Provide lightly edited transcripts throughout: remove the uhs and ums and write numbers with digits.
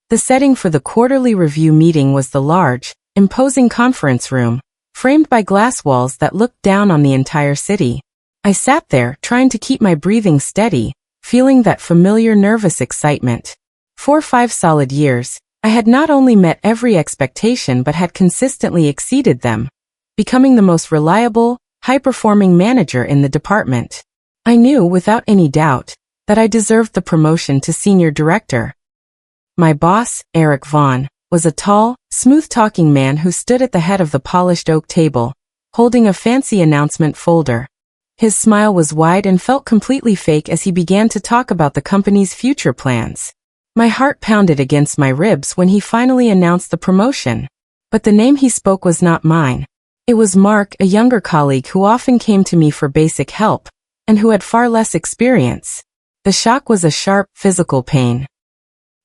The setting for the quarterly review meeting was the large, imposing conference room, framed by glass walls that looked down on the entire city. I sat there, trying to keep my breathing steady, feeling that familiar nervous excitement. For 5 solid years, I had not only met every expectation but had consistently exceeded them, becoming the most reliable, high-performing manager in the department. I knew without any doubt that I deserved the promotion to senior director. My boss, Eric Vaughn, was a tall, smooth-talking man who stood at the head of the polished oak table, holding a fancy announcement folder. His smile was wide and felt completely fake as he began to talk about the company's future plans. My heart pounded against my ribs when he finally announced the promotion. But the name he spoke was not mine. It was Mark, a younger colleague who often came to me for basic help, and who had far less experience. The shock was a sharp, physical pain.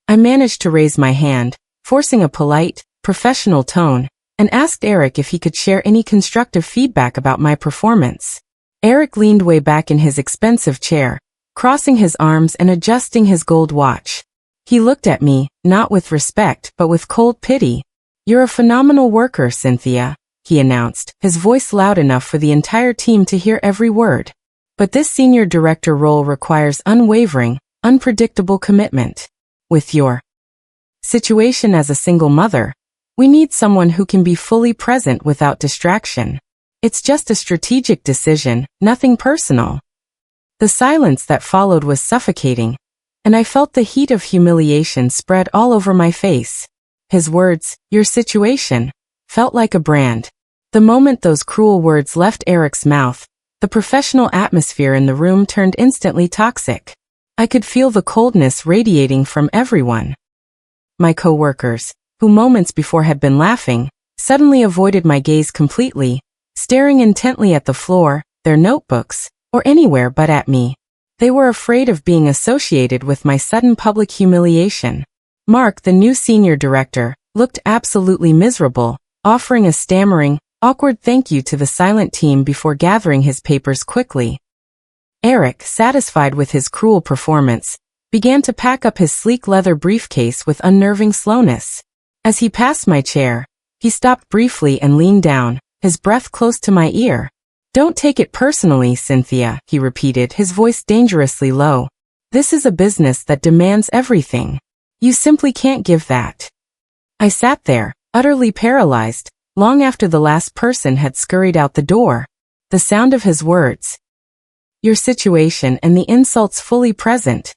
I managed to raise my hand, forcing a polite, professional tone, and asked Eric if he could share any constructive feedback about my performance. Eric leaned way back in his expensive chair, crossing his arms and adjusting his gold watch. He looked at me, not with respect but with cold pity. "You're a phenomenal worker, Cynthia," he announced, his voice loud enough for the entire team to hear every word. "But this senior director role requires unwavering, unpredictable commitment. With your situation as a single mother, we need someone who can be fully present without distraction. It's just a strategic decision, nothing personal." The silence that followed was suffocating, and I felt the heat of humiliation spread all over my face. His words, "your situation," felt like a brand. The moment those cruel words left Eric's mouth, the professional atmosphere in the room turned instantly toxic. I could feel the coldness radiating from everyone. My co-workers, who moments before had been laughing, suddenly avoided my gaze completely, staring intently at the floor, their notebooks, or anywhere but at me. They were afraid of being associated with my sudden public humiliation. Mark, the new senior director, looked absolutely miserable, offering a stammering, awkward thank you to the silent team before gathering his papers quickly. Eric, satisfied with his cruel performance, began to pack up his sleek leather briefcase with unnerving slowness. As he passed my chair, he stopped briefly and leaned down, his breath close to my ear. "Don't take it personally, Cynthia," he repeated, his voice dangerously low. "This is a business that demands everything. You simply can't give that." I sat there, utterly paralyzed, long after the last person had scurried out the door. The sound of his words, "your situation," and the insults fully present,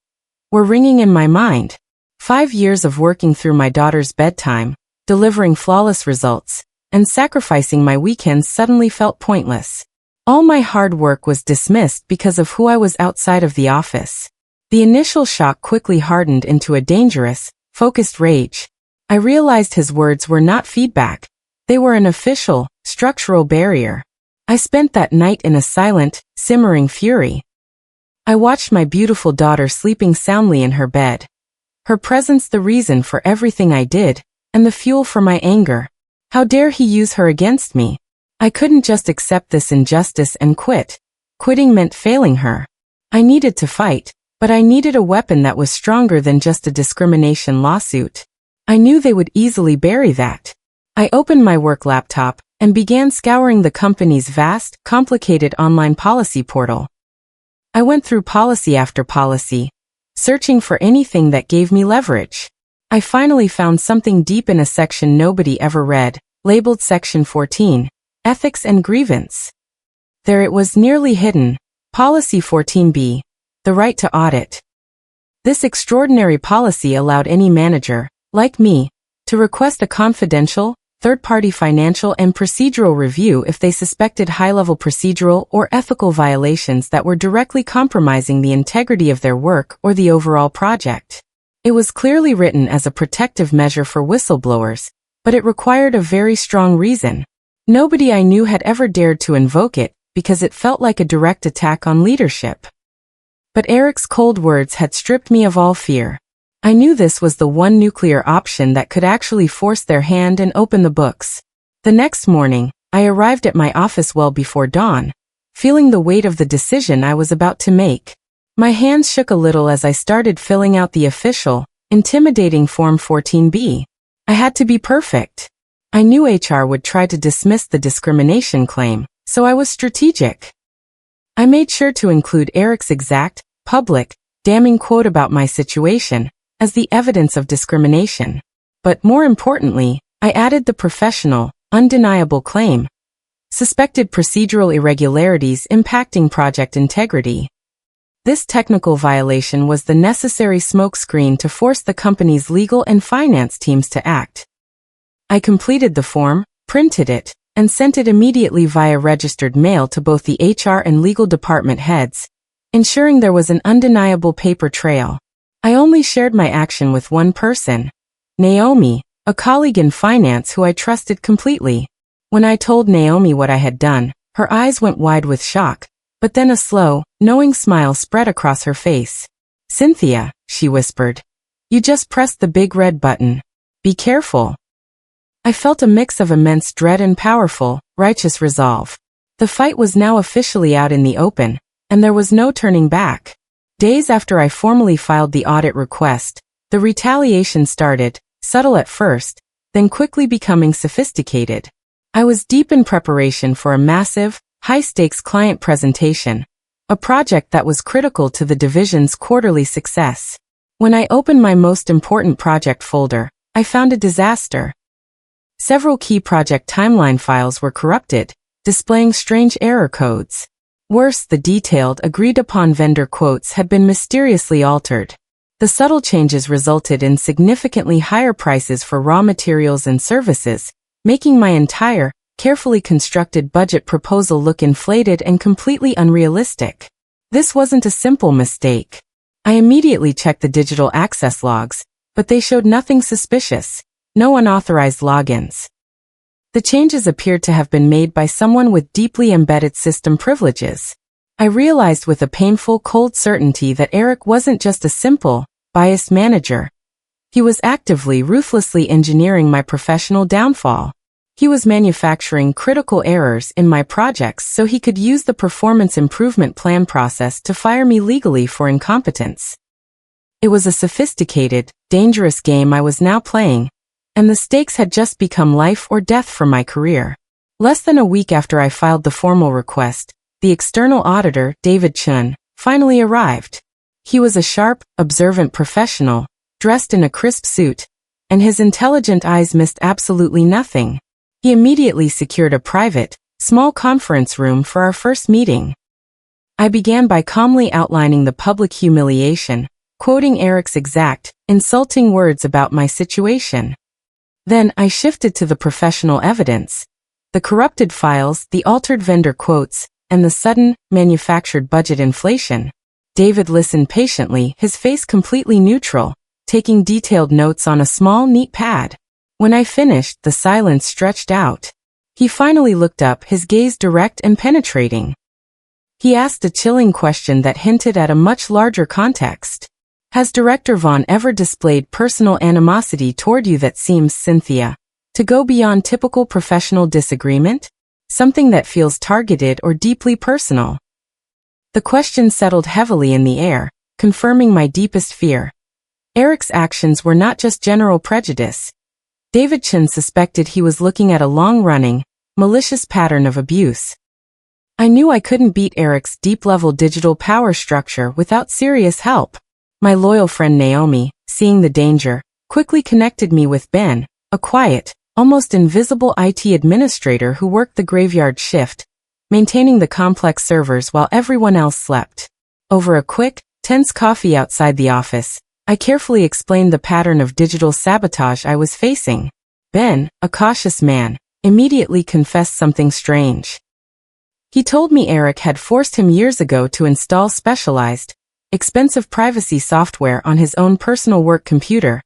were ringing in my mind. 5 years of working through my daughter's bedtime, delivering flawless results, and sacrificing my weekends suddenly felt pointless. All my hard work was dismissed because of who I was outside of the office. The initial shock quickly hardened into a dangerous, focused rage. I realized his words were not feedback. They were an official, structural barrier. I spent that night in a silent, simmering fury. I watched my beautiful daughter sleeping soundly in her bed. Her presence the reason for everything I did, and the fuel for my anger. How dare he use her against me? I couldn't just accept this injustice and quit. Quitting meant failing her. I needed to fight, but I needed a weapon that was stronger than just a discrimination lawsuit. I knew they would easily bury that. I opened my work laptop and began scouring the company's vast, complicated online policy portal. I went through policy after policy, searching for anything that gave me leverage. I finally found something deep in a section nobody ever read, labeled Section 14. Ethics and Grievance. There it was, nearly hidden, Policy 14B, the right to audit. This extraordinary policy allowed any manager, like me, to request a confidential, third-party financial and procedural review if they suspected high-level procedural or ethical violations that were directly compromising the integrity of their work or the overall project. It was clearly written as a protective measure for whistleblowers, but it required a very strong reason. Nobody I knew had ever dared to invoke it because it felt like a direct attack on leadership. But Eric's cold words had stripped me of all fear. I knew this was the one nuclear option that could actually force their hand and open the books. The next morning, I arrived at my office well before dawn, feeling the weight of the decision I was about to make. My hands shook a little as I started filling out the official, intimidating Form 14B. I had to be perfect. I knew HR would try to dismiss the discrimination claim, so I was strategic. I made sure to include Eric's exact, public, damning quote about my situation as the evidence of discrimination. But more importantly, I added the professional, undeniable claim. Suspected procedural irregularities impacting project integrity. This technical violation was the necessary smokescreen to force the company's legal and finance teams to act. I completed the form, printed it, and sent it immediately via registered mail to both the HR and legal department heads, ensuring there was an undeniable paper trail. I only shared my action with one person, Naomi, a colleague in finance who I trusted completely. When I told Naomi what I had done, her eyes went wide with shock, but then a slow, knowing smile spread across her face. "Cynthia," she whispered, "you just pressed the big red button. Be careful." I felt a mix of immense dread and powerful, righteous resolve. The fight was now officially out in the open, and there was no turning back. Days after I formally filed the audit request, the retaliation started, subtle at first, then quickly becoming sophisticated. I was deep in preparation for a massive, high-stakes client presentation, a project that was critical to the division's quarterly success. When I opened my most important project folder, I found a disaster. Several key project timeline files were corrupted, displaying strange error codes. Worse, the detailed, agreed-upon vendor quotes had been mysteriously altered. The subtle changes resulted in significantly higher prices for raw materials and services, making my entire, carefully constructed budget proposal look inflated and completely unrealistic. This wasn't a simple mistake. I immediately checked the digital access logs, but they showed nothing suspicious. No unauthorized logins. The changes appeared to have been made by someone with deeply embedded system privileges. I realized with a painful, cold certainty that Eric wasn't just a simple, biased manager. He was actively, ruthlessly engineering my professional downfall. He was manufacturing critical errors in my projects so he could use the performance improvement plan process to fire me legally for incompetence. It was a sophisticated, dangerous game I was now playing, and the stakes had just become life or death for my career. Less than a week after I filed the formal request, the external auditor, David Chun, finally arrived. He was a sharp, observant professional, dressed in a crisp suit, and his intelligent eyes missed absolutely nothing. He immediately secured a private, small conference room for our first meeting. I began by calmly outlining the public humiliation, quoting Eric's exact, insulting words about my situation. Then I shifted to the professional evidence. The corrupted files, the altered vendor quotes, and the sudden, manufactured budget inflation. David listened patiently, his face completely neutral, taking detailed notes on a small, neat pad. When I finished, the silence stretched out. He finally looked up, his gaze direct and penetrating. He asked a chilling question that hinted at a much larger context. Has Director Vaughn ever displayed personal animosity toward you that seems, Cynthia, to go beyond typical professional disagreement? Something that feels targeted or deeply personal? The question settled heavily in the air, confirming my deepest fear. Eric's actions were not just general prejudice. David Chun suspected he was looking at a long-running, malicious pattern of abuse. I knew I couldn't beat Eric's deep-level digital power structure without serious help. My loyal friend Naomi, seeing the danger, quickly connected me with Ben, a quiet, almost invisible IT administrator who worked the graveyard shift, maintaining the complex servers while everyone else slept. Over a quick, tense coffee outside the office, I carefully explained the pattern of digital sabotage I was facing. Ben, a cautious man, immediately confessed something strange. He told me Eric had forced him years ago to install specialized, expensive privacy software on his own personal work computer,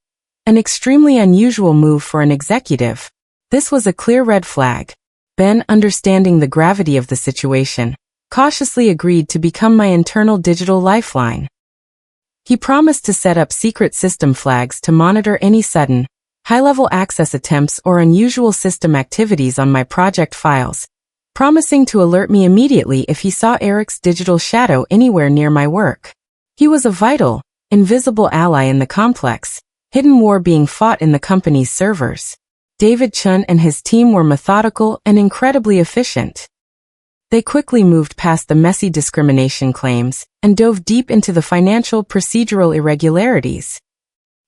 an extremely unusual move for an executive. This was a clear red flag. Ben, understanding the gravity of the situation, cautiously agreed to become my internal digital lifeline. He promised to set up secret system flags to monitor any sudden, high-level access attempts or unusual system activities on my project files, promising to alert me immediately if he saw Eric's digital shadow anywhere near my work. He was a vital, invisible ally in the complex, hidden war being fought in the company's servers. David Chun and his team were methodical and incredibly efficient. They quickly moved past the messy discrimination claims and dove deep into the financial procedural irregularities.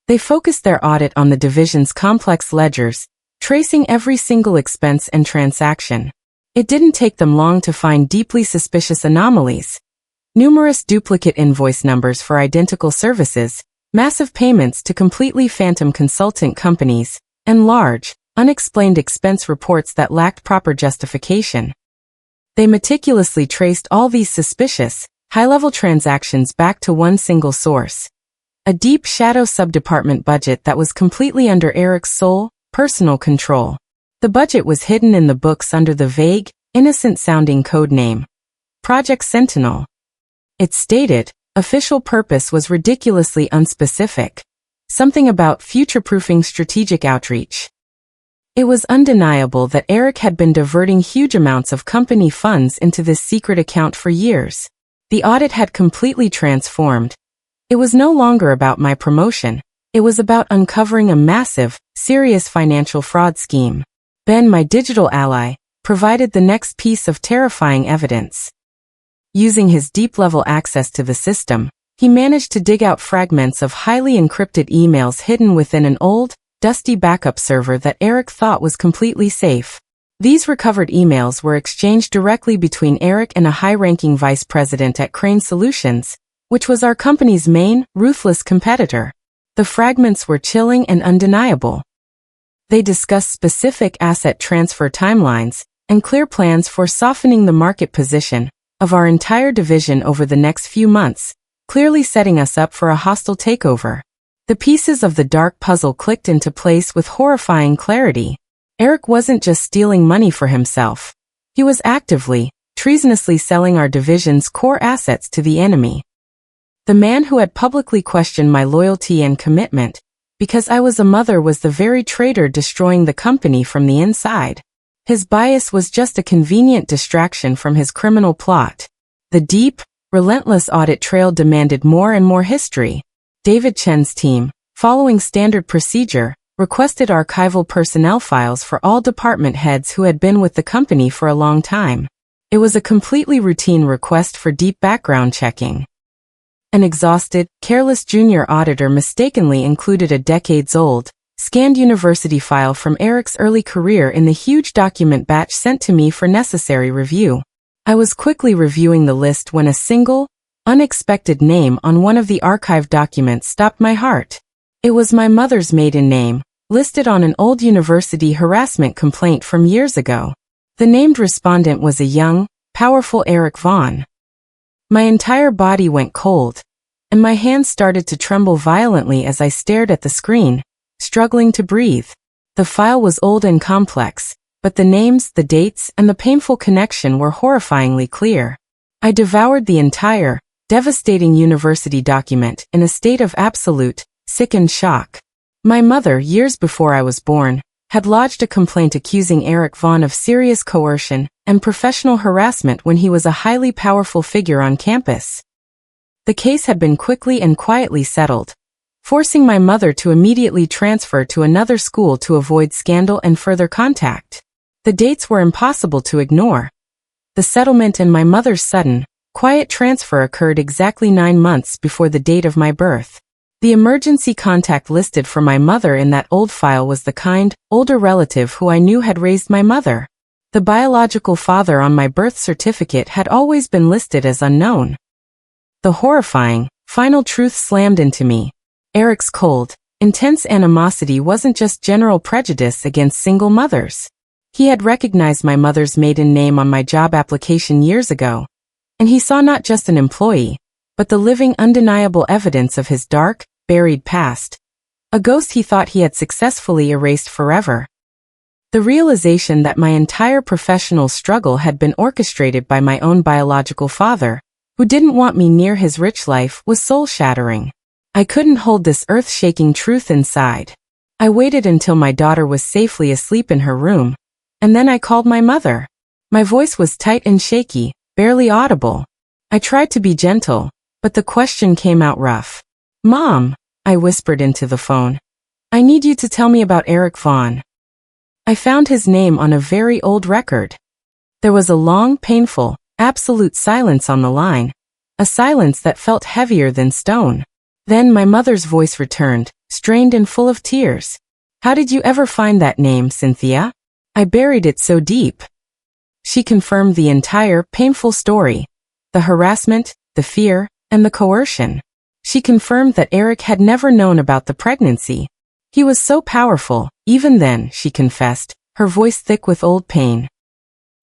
They focused their audit on the division's complex ledgers, tracing every single expense and transaction. It didn't take them long to find deeply suspicious anomalies. Numerous duplicate invoice numbers for identical services, massive payments to completely phantom consultant companies, and large, unexplained expense reports that lacked proper justification. They meticulously traced all these suspicious, high-level transactions back to one single source. A deep shadow subdepartment budget that was completely under Eric's sole, personal control. The budget was hidden in the books under the vague, innocent-sounding code name, Project Sentinel. Its stated, official purpose was ridiculously unspecific. Something about future-proofing strategic outreach. It was undeniable that Eric had been diverting huge amounts of company funds into this secret account for years. The audit had completely transformed. It was no longer about my promotion. It was about uncovering a massive, serious financial fraud scheme. Ben, my digital ally, provided the next piece of terrifying evidence. Using his deep-level access to the system, he managed to dig out fragments of highly encrypted emails hidden within an old, dusty backup server that Eric thought was completely safe. These recovered emails were exchanged directly between Eric and a high-ranking vice president at Crane Solutions, which was our company's main, ruthless competitor. The fragments were chilling and undeniable. They discussed specific asset transfer timelines and clear plans for softening the market position of our entire division over the next few months, clearly setting us up for a hostile takeover. The pieces of the dark puzzle clicked into place with horrifying clarity. Eric wasn't just stealing money for himself. He was actively, treasonously selling our division's core assets to the enemy. The man who had publicly questioned my loyalty and commitment, because I was a mother, was the very traitor destroying the company from the inside. His bias was just a convenient distraction from his criminal plot. The deep, relentless audit trail demanded more and more history. David Chen's team, following standard procedure, requested archival personnel files for all department heads who had been with the company for a long time. It was a completely routine request for deep background checking. An exhausted, careless junior auditor mistakenly included a decades-old, scanned university file from Eric's early career in the huge document batch sent to me for necessary review. I was quickly reviewing the list when a single, unexpected name on one of the archived documents stopped my heart. It was my mother's maiden name, listed on an old university harassment complaint from years ago. The named respondent was a young, powerful Eric Vaughn. My entire body went cold, and my hands started to tremble violently as I stared at the screen, struggling to breathe. The file was old and complex, but the names, the dates, and the painful connection were horrifyingly clear. I devoured the entire, devastating university document in a state of absolute, sickened shock. My mother, years before I was born, had lodged a complaint accusing Eric Vaughn of serious coercion and professional harassment when he was a highly powerful figure on campus. The case had been quickly and quietly settled, forcing my mother to immediately transfer to another school to avoid scandal and further contact. The dates were impossible to ignore. The settlement and my mother's sudden, quiet transfer occurred exactly 9 months before the date of my birth. The emergency contact listed for my mother in that old file was the kind, older relative who I knew had raised my mother. The biological father on my birth certificate had always been listed as unknown. The horrifying, final truth slammed into me. Eric's cold, intense animosity wasn't just general prejudice against single mothers. He had recognized my mother's maiden name on my job application years ago, and he saw not just an employee, but the living, undeniable evidence of his dark, buried past, a ghost he thought he had successfully erased forever. The realization that my entire professional struggle had been orchestrated by my own biological father, who didn't want me near his rich life, was soul-shattering. I couldn't hold this earth-shaking truth inside. I waited until my daughter was safely asleep in her room, and then I called my mother. My voice was tight and shaky, barely audible. I tried to be gentle, but the question came out rough. "Mom," I whispered into the phone, I need you to tell me about Eric Vaughn. I found his name on a very old record. There was a long, painful, absolute silence on the line, a silence that felt heavier than stone. Then my mother's voice returned, strained and full of tears. How did you ever find that name, Cynthia? I buried it so deep. She confirmed the entire, painful story. The harassment, the fear, and the coercion. She confirmed that Eric had never known about the pregnancy. He was so powerful, even then, she confessed, her voice thick with old pain.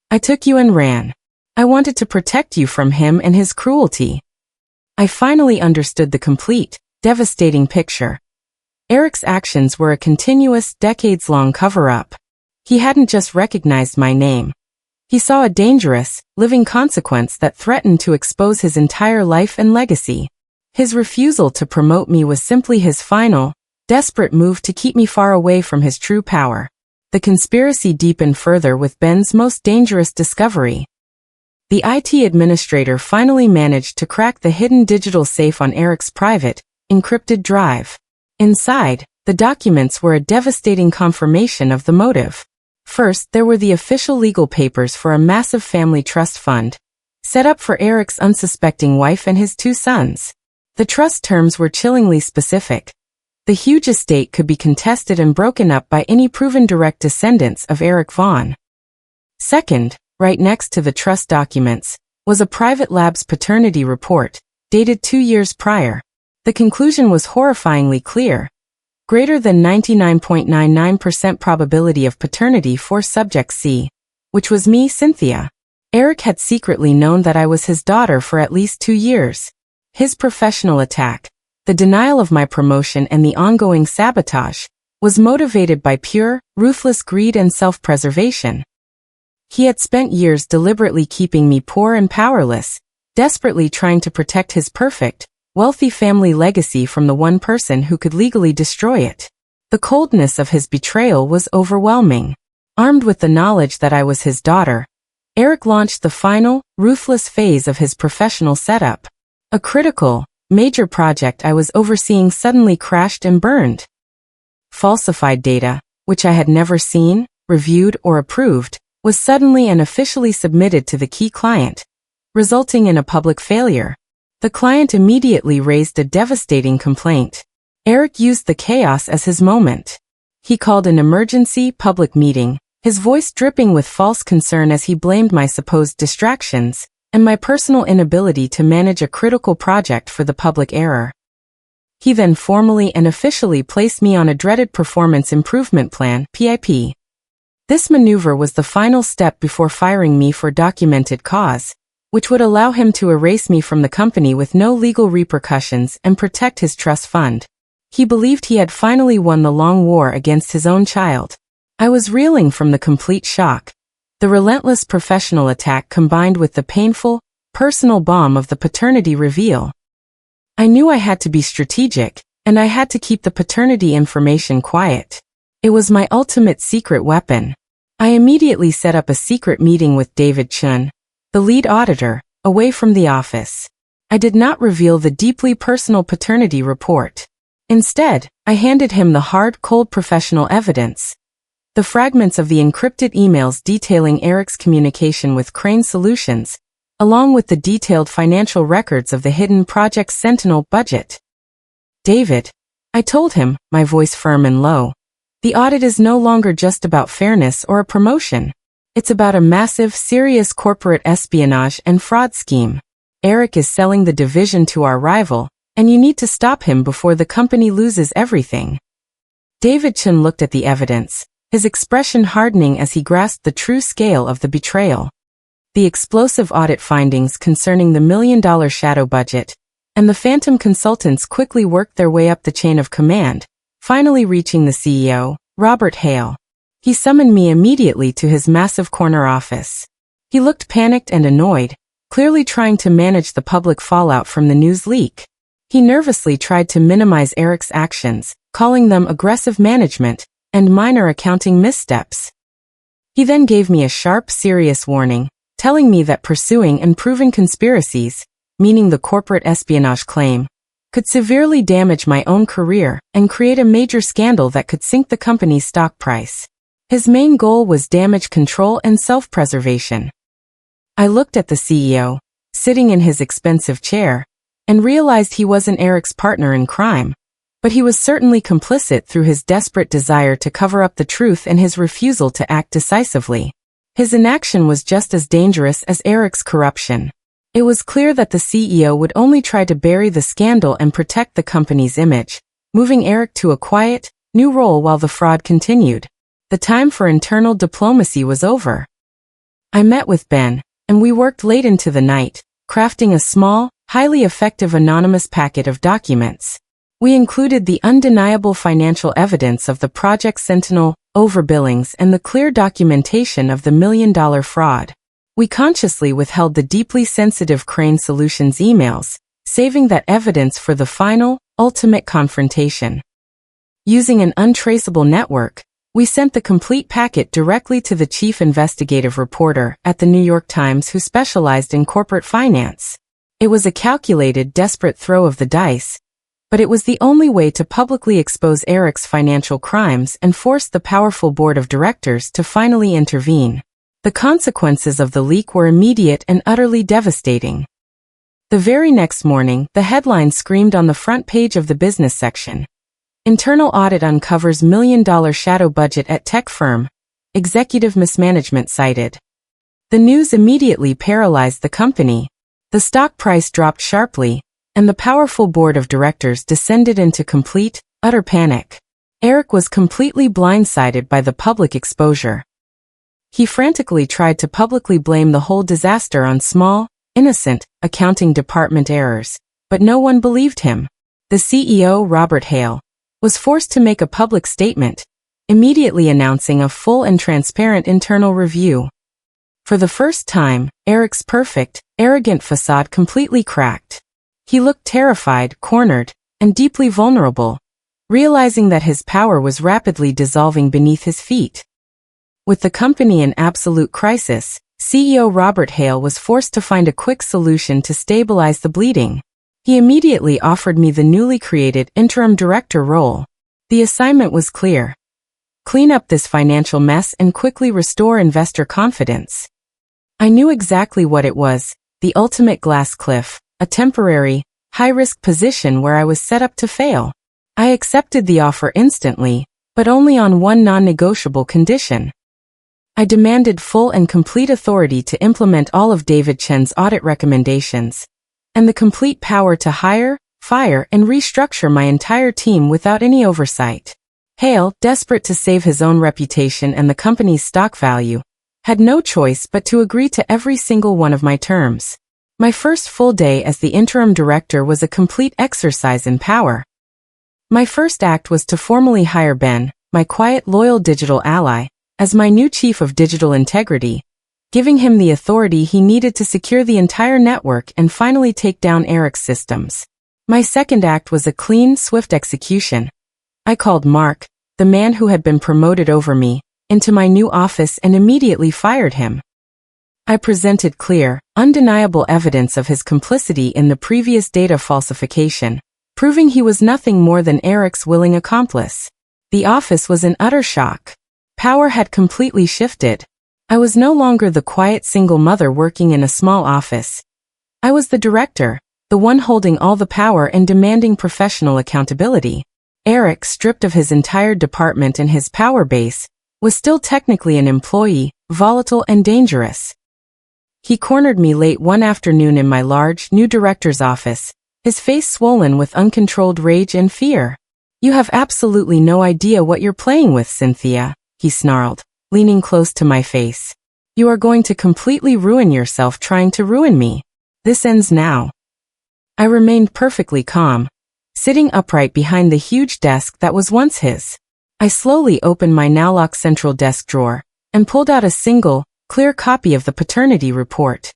I took you and ran. I wanted to protect you from him and his cruelty. I finally understood the complete, devastating picture. Eric's actions were a continuous, decades-long cover-up. He hadn't just recognized my name. He saw a dangerous, living consequence that threatened to expose his entire life and legacy. His refusal to promote me was simply his final, desperate move to keep me far away from his true power. The conspiracy deepened further with Ben's most dangerous discovery. The IT administrator finally managed to crack the hidden digital safe on Eric's private, encrypted drive. Inside, the documents were a devastating confirmation of the motive. First, there were the official legal papers for a massive family trust fund, set up for Eric's unsuspecting wife and his 2 sons. The trust terms were chillingly specific. The huge estate could be contested and broken up by any proven direct descendants of Eric Vaughn. Second, right next to the trust documents, was a private lab's paternity report, dated 2 years prior. The conclusion was horrifyingly clear. Greater than 99.99% probability of paternity for subject C, which was me, Cynthia. Eric had secretly known that I was his daughter for at least 2 years. His professional attack, the denial of my promotion and the ongoing sabotage, was motivated by pure, ruthless greed and self-preservation. He had spent years deliberately keeping me poor and powerless, desperately trying to protect his perfect, wealthy family legacy from the one person who could legally destroy it. The coldness of his betrayal was overwhelming. Armed with the knowledge that I was his daughter, Eric launched the final, ruthless phase of his professional setup. A critical, major project I was overseeing suddenly crashed and burned. Falsified data, which I had never seen, reviewed, or approved, was suddenly and officially submitted to the key client, resulting in a public failure. The client immediately raised a devastating complaint. Eric used the chaos as his moment. He called an emergency public meeting, his voice dripping with false concern as he blamed my supposed distractions and my personal inability to manage a critical project for the public error. He then formally and officially placed me on a dreaded performance improvement plan, PIP. This maneuver was the final step before firing me for documented cause, which would allow him to erase me from the company with no legal repercussions and protect his trust fund. He believed he had finally won the long war against his own child. I was reeling from the complete shock. The relentless professional attack combined with the painful, personal bomb of the paternity reveal. I knew I had to be strategic, and I had to keep the paternity information quiet. It was my ultimate secret weapon. I immediately set up a secret meeting with David Chun, the lead auditor, away from the office. I did not reveal the deeply personal paternity report. Instead, I handed him the hard, cold professional evidence. The fragments of the encrypted emails detailing Eric's communication with Crane Solutions, along with the detailed financial records of the hidden Project Sentinel budget. David, I told him, my voice firm and low, the audit is no longer just about fairness or a promotion. It's about a massive, serious corporate espionage and fraud scheme. Eric is selling the division to our rival, and you need to stop him before the company loses everything. David Chun looked at the evidence, his expression hardening as he grasped the true scale of the betrayal. The explosive audit findings concerning the $1 million shadow budget, and the phantom consultants quickly worked their way up the chain of command, finally reaching the CEO, Robert Hale. He summoned me immediately to his massive corner office. He looked panicked and annoyed, clearly trying to manage the public fallout from the news leak. He nervously tried to minimize Eric's actions, calling them aggressive management and minor accounting missteps. He then gave me a sharp, serious warning, telling me that pursuing and proving conspiracies, meaning the corporate espionage claim, could severely damage my own career and create a major scandal that could sink the company's stock price. His main goal was damage control and self-preservation. I looked at the CEO, sitting in his expensive chair, and realized he wasn't Eric's partner in crime, but he was certainly complicit through his desperate desire to cover up the truth and his refusal to act decisively. His inaction was just as dangerous as Eric's corruption. It was clear that the CEO would only try to bury the scandal and protect the company's image, moving Eric to a quiet, new role while the fraud continued. The time for internal diplomacy was over. I met with Ben, and we worked late into the night, crafting a small, highly effective anonymous packet of documents. We included the undeniable financial evidence of the Project Sentinel overbillings and the clear documentation of the million-dollar fraud. We consciously withheld the deeply sensitive Crane Solutions emails, saving that evidence for the final, ultimate confrontation. Using an untraceable network, we sent the complete packet directly to the chief investigative reporter at the New York Times who specialized in corporate finance. It was a calculated, desperate throw of the dice, but it was the only way to publicly expose Eric's financial crimes and force the powerful board of directors to finally intervene. The consequences of the leak were immediate and utterly devastating. The very next morning, the headline screamed on the front page of the business section. Internal audit uncovers million-dollar shadow budget at tech firm. Executive mismanagement cited. The news immediately paralyzed the company. The stock price dropped sharply, and the powerful board of directors descended into complete, utter panic. Eric was completely blindsided by the public exposure. He frantically tried to publicly blame the whole disaster on small, innocent, accounting department errors, but no one believed him. The CEO, Robert Hale, was forced to make a public statement, immediately announcing a full and transparent internal review. For the first time, Eric's perfect, arrogant facade completely cracked. He looked terrified, cornered, and deeply vulnerable, realizing that his power was rapidly dissolving beneath his feet. With the company in absolute crisis, CEO Robert Hale was forced to find a quick solution to stabilize the bleeding. He immediately offered me the newly created interim director role. The assignment was clear. Clean up this financial mess and quickly restore investor confidence. I knew exactly what it was, the ultimate glass cliff, a temporary, high-risk position where I was set up to fail. I accepted the offer instantly, but only on one non-negotiable condition. I demanded full and complete authority to implement all of David Chen's audit recommendations, and the complete power to hire, fire, and restructure my entire team without any oversight. Hale, desperate to save his own reputation and the company's stock value, had no choice but to agree to every single one of my terms. My first full day as the interim director was a complete exercise in power. My first act was to formally hire Ben, my quiet, loyal digital ally, as my new chief of digital integrity, giving him the authority he needed to secure the entire network and finally take down Eric's systems. My second act was a clean, swift execution. I called Mark, the man who had been promoted over me, into my new office and immediately fired him. I presented clear, undeniable evidence of his complicity in the previous data falsification, proving he was nothing more than Eric's willing accomplice. The office was in utter shock. Power had completely shifted. I was no longer the quiet single mother working in a small office. I was the director, the one holding all the power and demanding professional accountability. Eric, stripped of his entire department and his power base, was still technically an employee, volatile and dangerous. He cornered me late one afternoon in my large, new director's office, his face swollen with uncontrolled rage and fear. "You have absolutely no idea what you're playing with, Cynthia," he snarled, leaning close to my face. "You are going to completely ruin yourself trying to ruin me. This ends now." I remained perfectly calm, sitting upright behind the huge desk that was once his. I slowly opened my now-locked central desk drawer and pulled out a single, clear copy of the paternity report.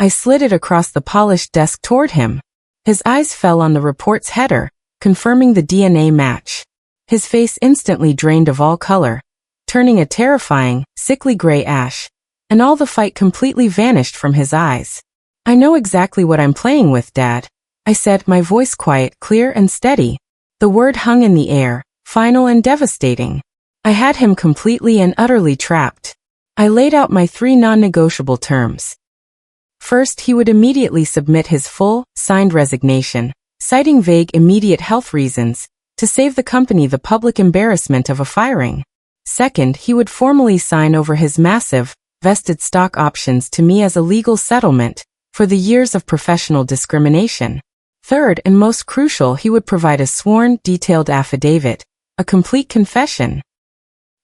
I slid it across the polished desk toward him. His eyes fell on the report's header, confirming the DNA match. His face instantly drained of all color, turning a terrifying, sickly gray ash, and all the fight completely vanished from his eyes. "I know exactly what I'm playing with, Dad," I said, my voice quiet, clear and steady. The word hung in the air, final and devastating. I had him completely and utterly trapped. I laid out my 3 non-negotiable terms. First, he would immediately submit his full, signed resignation, citing vague immediate health reasons, to save the company the public embarrassment of a firing. Second, he would formally sign over his massive, vested stock options to me as a legal settlement for the years of professional discrimination. Third, and most crucial, he would provide a sworn, detailed affidavit, a complete confession,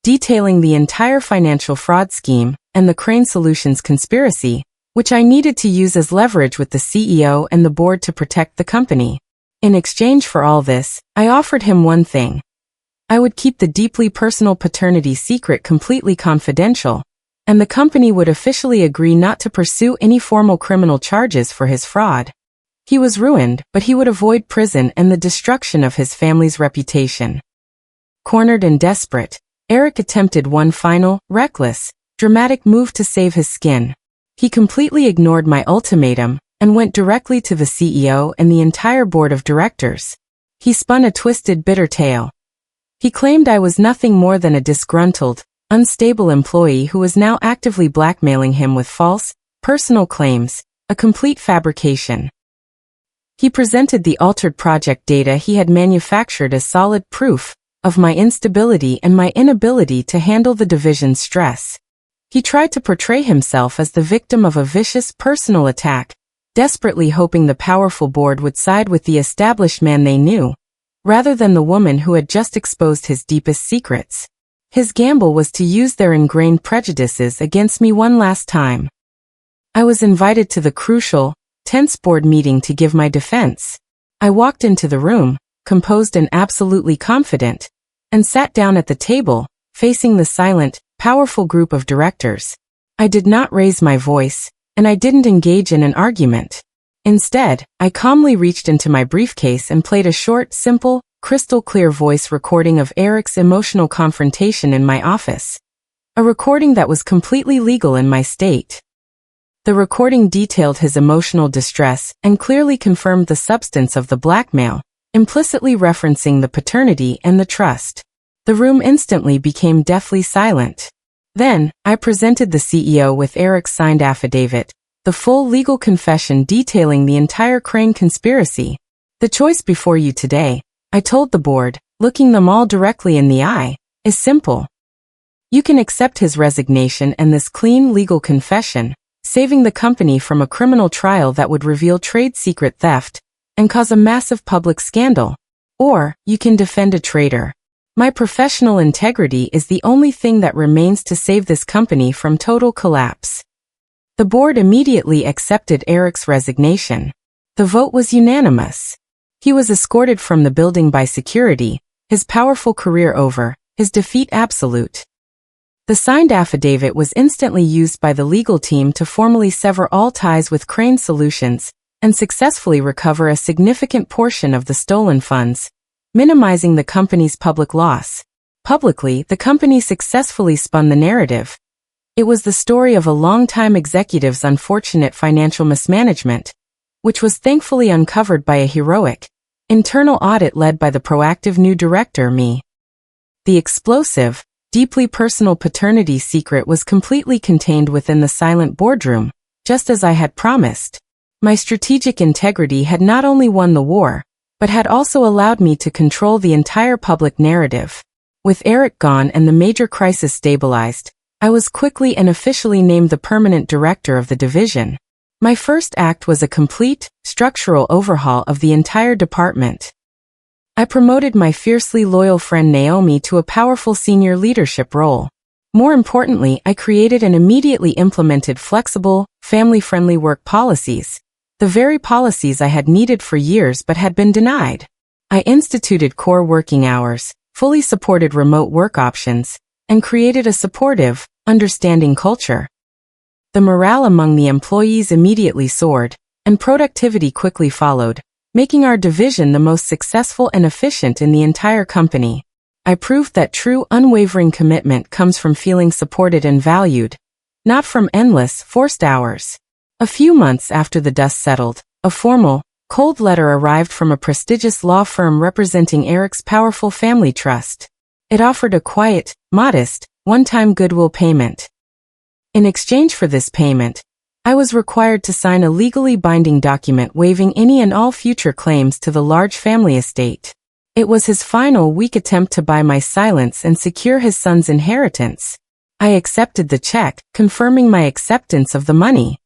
detailing the entire financial fraud scheme and the Crane Solutions conspiracy, which I needed to use as leverage with the CEO and the board to protect the company. In exchange for all this, I offered him one thing. I would keep the deeply personal paternity secret completely confidential, and the company would officially agree not to pursue any formal criminal charges for his fraud. He was ruined, but he would avoid prison and the destruction of his family's reputation. Cornered and desperate, Eric attempted one final, reckless, dramatic move to save his skin. He completely ignored my ultimatum and went directly to the CEO and the entire board of directors. He spun a twisted, bitter tale. He claimed I was nothing more than a disgruntled, unstable employee who was now actively blackmailing him with false, personal claims, a complete fabrication. He presented the altered project data he had manufactured as solid proof of my instability and my inability to handle the division's stress. He tried to portray himself as the victim of a vicious personal attack, desperately hoping the powerful board would side with the established man they knew, rather than the woman who had just exposed his deepest secrets. His gamble was to use their ingrained prejudices against me one last time. I was invited to the crucial, tense board meeting to give my defense. I walked into the room, composed and absolutely confident, and sat down at the table, facing the silent, powerful group of directors. I did not raise my voice, and I didn't engage in an argument. Instead, I calmly reached into my briefcase and played a short, simple, crystal-clear voice recording of Eric's emotional confrontation in my office. A recording that was completely legal in my state. The recording detailed his emotional distress and clearly confirmed the substance of the blackmail, implicitly referencing the paternity and the trust. The room instantly became deathly silent. Then, I presented the CEO with Eric's signed affidavit, the full legal confession detailing the entire Crane conspiracy. The choice before you today, I told the board, looking them all directly in the eye, is simple. You can accept his resignation and this clean legal confession, saving the company from a criminal trial that would reveal trade secret theft and cause a massive public scandal. Or, you can defend a traitor. My professional integrity is the only thing that remains to save this company from total collapse. The board immediately accepted Eric's resignation. The vote was unanimous. He was escorted from the building by security, his powerful career over, his defeat absolute. The signed affidavit was instantly used by the legal team to formally sever all ties with Crane Solutions and successfully recover a significant portion of the stolen funds, minimizing the company's public loss. Publicly, the company successfully spun the narrative. It was the story of a longtime executive's unfortunate financial mismanagement, which was thankfully uncovered by a heroic, internal audit led by the proactive new director, me. The explosive, deeply personal paternity secret was completely contained within the silent boardroom, just as I had promised. My strategic integrity had not only won the war, but had also allowed me to control the entire public narrative. With Eric gone and the major crisis stabilized, I was quickly and officially named the permanent director of the division. My first act was a complete, structural overhaul of the entire department. I promoted my fiercely loyal friend Naomi to a powerful senior leadership role. More importantly, I created and immediately implemented flexible, family-friendly work policies, the very policies I had needed for years but had been denied. I instituted core working hours, fully supported remote work options, and created a supportive, understanding culture. The morale among the employees immediately soared, and productivity quickly followed, making our division the most successful and efficient in the entire company. I proved that true, unwavering commitment comes from feeling supported and valued, not from endless, forced hours. A few months after the dust settled, a formal, Cold letter arrived from a prestigious law firm representing Eric's powerful family trust. It offered a quiet, modest, one-time goodwill payment. In exchange for this payment, I was required to sign a legally binding document waiving any and all future claims to the large family estate. It was his final weak attempt to buy my silence and secure his son's inheritance. I accepted the check, confirming my acceptance of the money.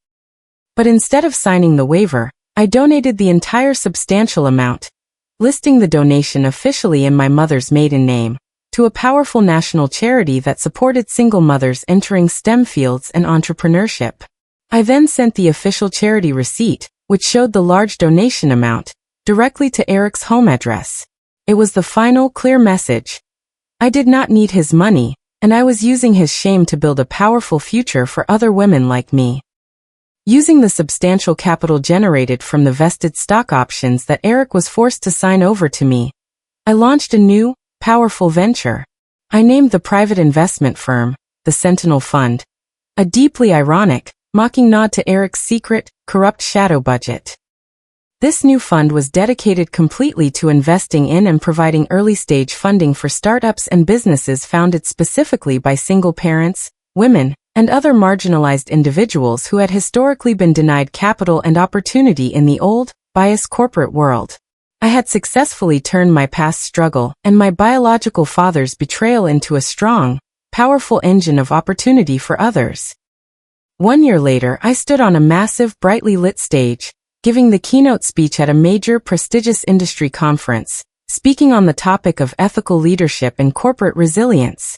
But instead of signing the waiver, I donated the entire substantial amount, listing the donation officially in my mother's maiden name, to a powerful national charity that supported single mothers entering STEM fields and entrepreneurship. I then sent the official charity receipt, which showed the large donation amount, directly to Eric's home address. It was the final, clear message. I did not need his money, and I was using his shame to build a powerful future for other women like me. Using the substantial capital generated from the vested stock options that Eric was forced to sign over to me, I launched a new, powerful venture. I named the private investment firm, the Sentinel Fund, a deeply ironic, mocking nod to Eric's secret, corrupt shadow budget. This new fund was dedicated completely to investing in and providing early-stage funding for startups and businesses founded specifically by single parents, women, and other marginalized individuals who had historically been denied capital and opportunity in the old, biased corporate world. I had successfully turned my past struggle and my biological father's betrayal into a strong, powerful engine of opportunity for others. 1 year later, I stood on a massive, brightly lit stage, giving the keynote speech at a major, prestigious industry conference, speaking on the topic of ethical leadership and corporate resilience.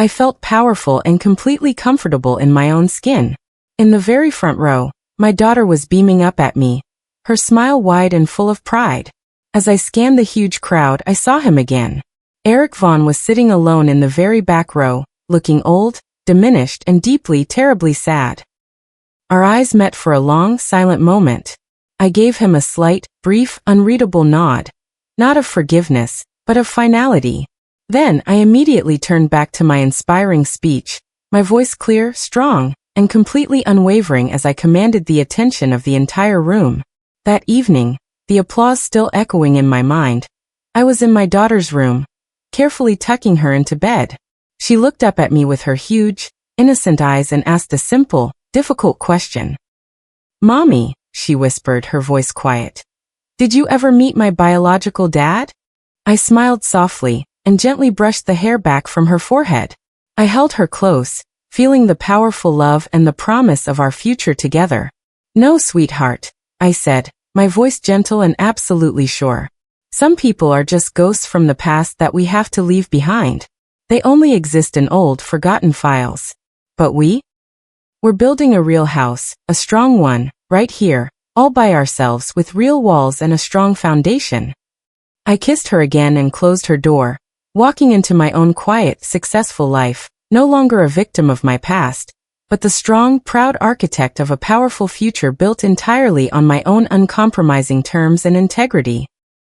I felt powerful and completely comfortable in my own skin. In the very front row, my daughter was beaming up at me, her smile wide and full of pride. As I scanned the huge crowd, I saw him again. Eric Vaughn was sitting alone in the very back row, looking old, diminished, and deeply, terribly sad. Our eyes met for a long, silent moment. I gave him a slight, brief, unreadable nod, not of forgiveness, but of finality. Then I immediately turned back to my inspiring speech, my voice clear, strong, and completely unwavering as I commanded the attention of the entire room. That evening, the applause still echoing in my mind, I was in my daughter's room, carefully tucking her into bed. She looked up at me with her huge, innocent eyes and asked a simple, difficult question. "Mommy," she whispered, her voice quiet, "did you ever meet my biological dad?" I smiled softly and gently brushed the hair back from her forehead. I held her close, feeling the powerful love and the promise of our future together. "No, sweetheart," I said, my voice gentle and absolutely sure. "Some people are just ghosts from the past that we have to leave behind. They only exist in old, forgotten files. But we're building a real house, a strong one, right here, all by ourselves with real walls and a strong foundation." I kissed her again and closed her door, walking into my own quiet, successful life, no longer a victim of my past, but the strong, proud architect of a powerful future built entirely on my own uncompromising terms and integrity.